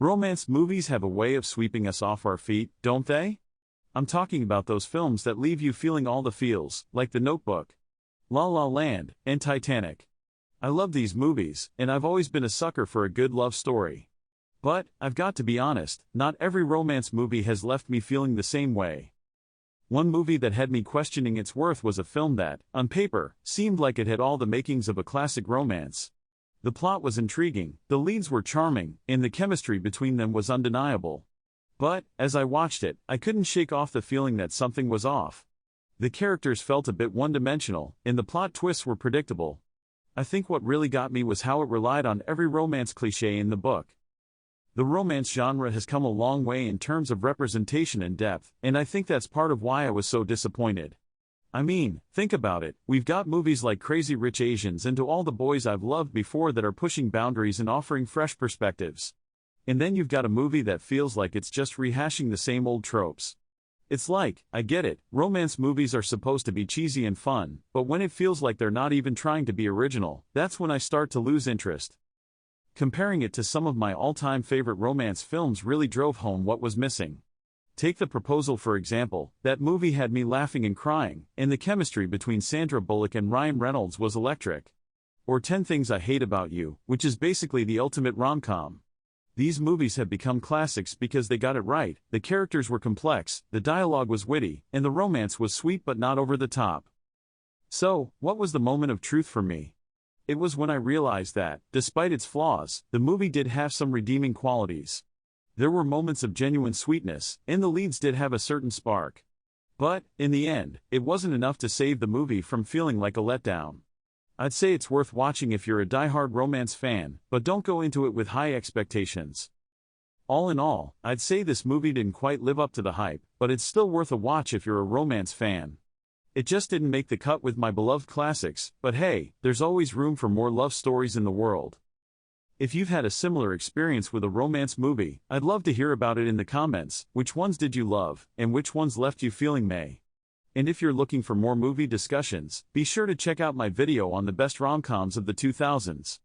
Romance movies have a way of sweeping us off our feet, don't they? I'm talking about those films that leave you feeling all the feels, like The Notebook, La La Land, and Titanic. I love these movies, and I've always been a sucker for a good love story. But, I've got to be honest, not every romance movie has left me feeling the same way. One movie that had me questioning its worth was a film that, on paper, seemed like it had all the makings of a classic romance. The plot was intriguing, the leads were charming, and the chemistry between them was undeniable. But, as I watched it, I couldn't shake off the feeling that something was off. The characters felt a bit one-dimensional, and the plot twists were predictable. I think what really got me was how it relied on every romance cliché in the book. The romance genre has come a long way in terms of representation and depth, and I think that's part of why I was so disappointed. I mean, think about it, we've got movies like Crazy Rich Asians and To All the Boys I've Loved Before that are pushing boundaries and offering fresh perspectives. And then you've got a movie that feels like it's just rehashing the same old tropes. It's like, I get it, romance movies are supposed to be cheesy and fun, but when it feels like they're not even trying to be original, that's when I start to lose interest. Comparing it to some of my all-time favorite romance films really drove home what was missing. Take The Proposal for example, that movie had me laughing and crying, and the chemistry between Sandra Bullock and Ryan Reynolds was electric. Or 10 Things I Hate About You, which is basically the ultimate rom-com. These movies have become classics because they got it right, the characters were complex, the dialogue was witty, and the romance was sweet but not over the top. So, what was the moment of truth for me? It was when I realized that, despite its flaws, the movie did have some redeeming qualities. There were moments of genuine sweetness, and the leads did have a certain spark. But, in the end, it wasn't enough to save the movie from feeling like a letdown. I'd say it's worth watching if you're a die-hard romance fan, but don't go into it with high expectations. All in all, I'd say this movie didn't quite live up to the hype, but it's still worth a watch if you're a romance fan. It just didn't make the cut with my beloved classics, but hey, there's always room for more love stories in the world. If you've had a similar experience with a romance movie, I'd love to hear about it in the comments. Which ones did you love, and which ones left you feeling meh? And if you're looking for more movie discussions, be sure to check out my video on the best rom-coms of the 2000s.